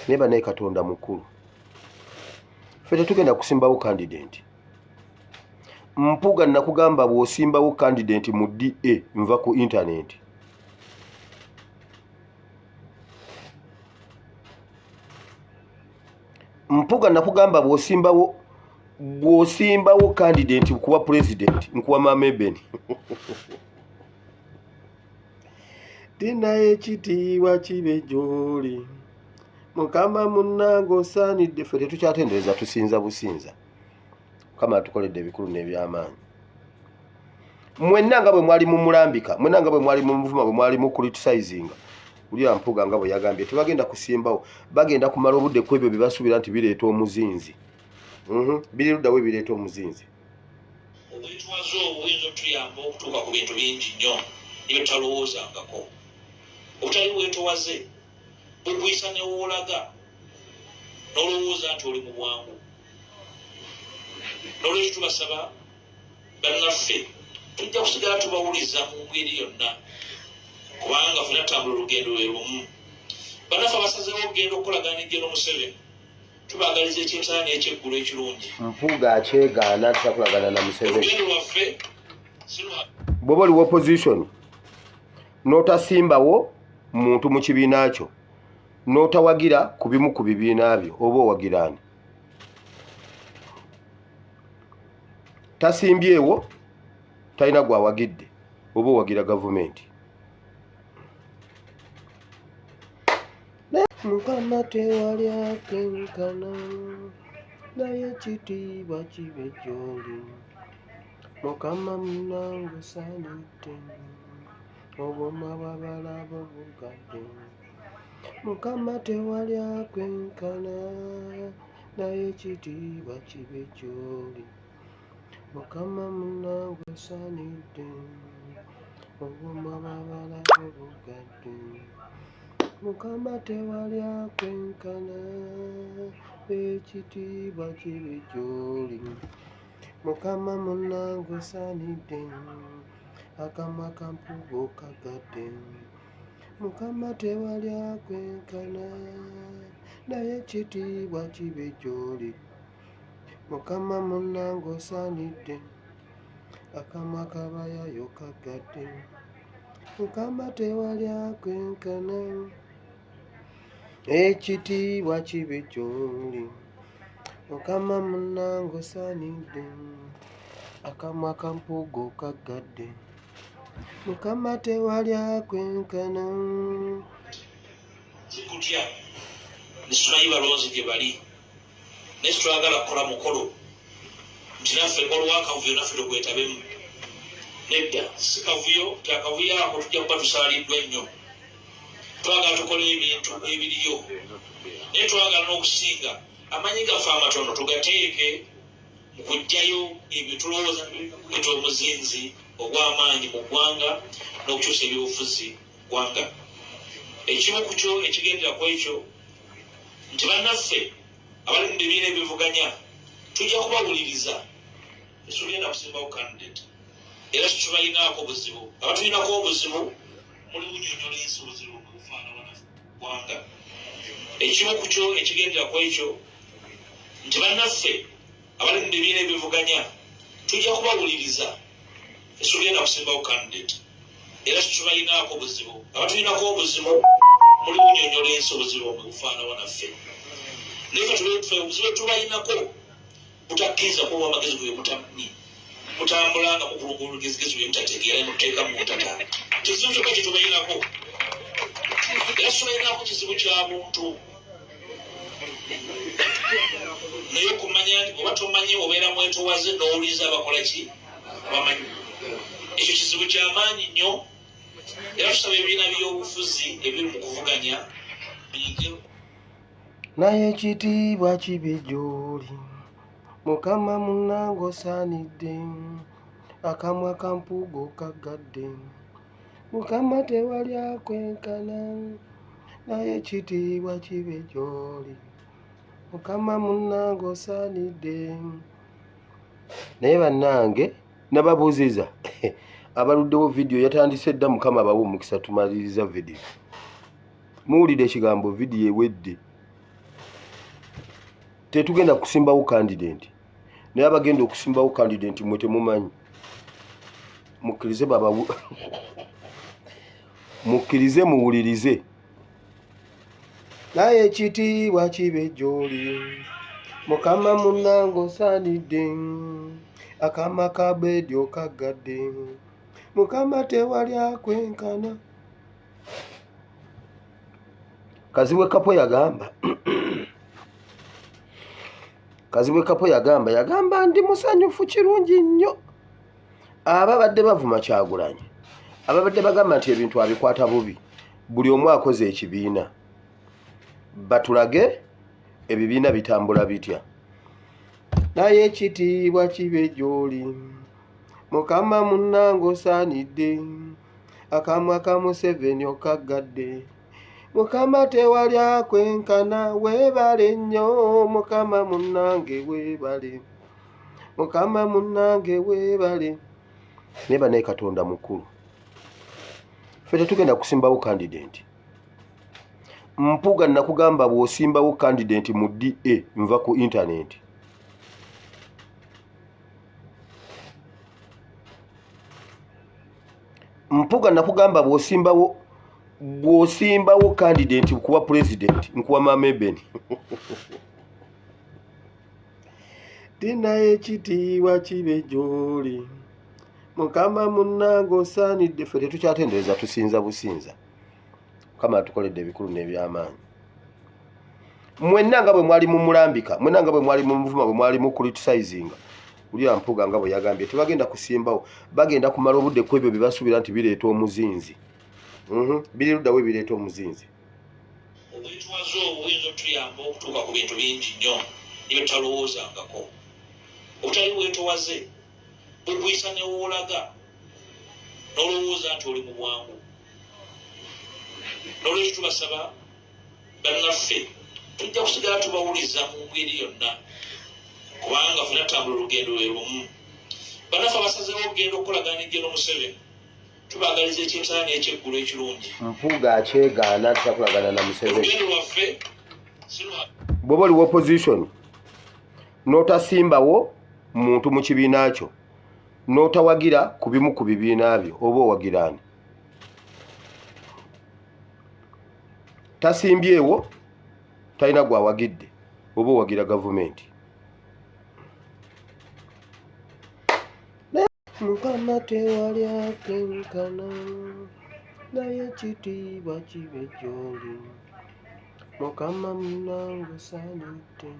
neba naye Katonda mukulu. Ffe tetugenda kusimbawo candidate. Mpuga nakugamba bw'osimbawo candidate mu DA nva ku internet. Mpuga nakugamba bw'osimbawo candidate kuba president nkuwa mamebeni. Tinaye ekitiibwa kibe gy'oli. Mukama munnange osaanidde. Ffe tetukyatendereza tusinza businza. Mukama atukoledde ebikulu n'ebyamaanyi. Mwenna nga bwe mwali mumulambika, mwenna nga bwe mwali mumuvuma, bwe mwali mu criticizing. Uli Mpuga nga bwe yagambye tebagenda kusimbawo, bagenda kumala obudde ku ebyo bye basuubira nti bireeta omuzinzi. Biriruddawo bireeta omuzinzi. Obwetwaze obuyinza otuyamba okutuuka ku bintu bingi nnyo ebyo tutalowoozangako. Obutali bwetwaze bukuyisa ne woolaga n'olowooza nti oli mu bwangu. N'olwekyo tubasaba bannaffe tujja kusigala tubawuliza mu ngeri yonna kubanga ffenna tutambula olugendo lwe lumu. Bannaffe abasazeewo okugenda okukolagana n'ejjeno Museveni tubaagaliza eky'emisana n'ekyeggulu ekirungi. Mpuga akyegaana tutakolagana na Museveni. Olugendo lwaffe bw'oba oli opposition n'otasimbawo muntu mu kibiina kyo n'otawagira ku bimu ku bibiina byo oba owagiraani. Tasimbyewo talina gwawagidde oba owagira gavumenti. Mukama tewali akenkana naye ekitiibwa kibe gy'oli. Mukama munnange osaanidde obwoma bw'abalaba bugadde. Mukama tewali akwenkana naye ekitiibwa kibe gy'oli. Mukama munnange osaanidde obwoma bw'abalaba bugadde. Mukama tewali akwenkana ekitiibwa kibe gy'oli. Mukama munnange osaanidde akamwa ka Mpuga okagadde. Mukama tewali akwenkana naye ekitiibwa kibe gy'oli. Mukama munnange osaanidde akamwa k'abayayo kagadde. Mukama tewali akwenkana ekitiibwa kibe gy'oli. Mukama munnange osaanidde akamwa ka Mpuga okagadde. Mukama tewali akwenkana. Zikutya nitumanyi balonzi gye bali naye tetwagala kukola mukolo nti naffe olwakavuyo naffe tugwetabemu. Nedda si kavuyo, tyakavuyo ako tujja kuba tusaaliddwa ennyo. Twagala tukole ebintu ebiriyo naye twagala n'okusinga amanyi gaffe amatono tugateeke mu kuggyayo ebyo tulowooza kuleeta omuzinzi ogw'amaanyi mu ggwanga n'okukyusa ebyobufuzi ggwanga. Ekimu ku kyo ekigendera ku ekyo nti bannaffe abali mu bibiina ebivuganya tujja kubawuliriza. Tetugenda kusimbawo candidate era tetubalinaako buzibu. Abatulinako obuzibu muli bunyonyola ensi obuzibu mu bufaanana ggwanga. Ekimu ku kyo ekigendera ku ekyo nti bannaffe abali mu bibiina ebivuganya tujja kubawuliriza. Tetugenda kusimbawo candidate era tetubalinaako buzibu. Abatulinako obuzibu muli bunyonyola ensi obuzibu mu bufaanana naffe. Naye ffe obuzibu tubalinako butakkiriza kuba amagezi bwe mutamanyi. Mutambulanga mu kulungula olugezigezi bwe mutategeera muteeka mu ntata. Kizibu kyokka kye tubalinako. Era tubalinako kizibu kya muntu. Naye okumanya nti oba tomanyi obeera mwetowaze n'owuliriza abakola ki abamanyi. Ekyo kizibu ky'amaanyi nnyo. Era tusaba ebibiina by'obufuzi ebiri mu kuvuganya biyige. Naye ekitiibwa kibe gy'oli. Mukama munnange osaanidde akamwa ka Mpuga okagadde. Mukama tewali akwenkana naye ekitiibwa kibe gy'oli. Mukama munnange osaanidde. Naye bannange nababuuziza abaluddewo vidiyo yatandise dda. Mukama abawe omukisa tumaliriza vidiyo. Muwulire ekigambo vidiyo ewedde. tetugenda kusimbawo candidate naye abagenda okusimbawo candidate mwe temumanyi mukkirize baba mukkirize muwulirize naye ekitiibwa kibe gy'oli mukama munnange osaanidde akama ka bedyo kaggadde mukama tewali akwenkana Kazibwe Kapo yagamba Kazibwe Kapo yagamba ndi musanyufu kirungi nnyo ababadde bavuma Kyagulanyi ababadde bagamba nti ebintu abikwata bubi buli omu akoze ekibiina batulage ebibiina bitambula bitya naye ekitiibwa kibe gy'oli mukama munnange osaanidde akamwa ka Museveni okaggadde mukama tewali akwenkana weebale nnyo mukama munnange weebale mukama munnange weebale neba naye Katonda mukulu ffe tetugenda kusimbawo candidate Mpuga nakugamba bw'osimbawo candidate mu DA nva ku internet Mpuga nakugamba bw'osimbawo candidate kuba president nkuwa Mameben tinaye ekitiibwa kibe gy'oli mukama munnange osaanidde ffe tetukyatendereza tusinza businza Mukama atukoledde ebikulu n'ebyamaanyi mwenna nga bwe mwali mumulambika mwenna nga bwe mwali mumuvuma bwe mwali mu criticizinga William Mpuga nga bwe yagambye tebagenda kusimbawo bagenda kumala obudde ku ebyo bye basuubira nti bireeta omuzinzi biri luddawo bireeta omuzinzi obwetwaze obuyinza otuyamba okutuuka ku bintu bingi nnyo nibyo tutalowoozangako obutali bwetowaze bwekuyisa newoolaga n'olowooza nti oli mu bwangu n'olwekyo tubasaba bannaffe tujja kusigala tubawuliza mu ngeri yonna kubanga fena tambula olugendo lwe lumu bannaffe abasazeewo okugenda okukolagana n'ejjeno Museveni tubaagaliza eky'emisana n'ekyeggulu ekirungi Mpuga akyegaana tutakolagana na Museveni olugendo lwaffe bw'oba oli opposition n'otasimbawo muntu mu kibiina kyo n'otawagira ku bimu ku bibiina byo oba owagirani tasimbyewo talina gwawagidde oba owagira gavumenti mukama tewali akwenkana naye ekitiibwa kibe gy'oli mukama munnange osaanidde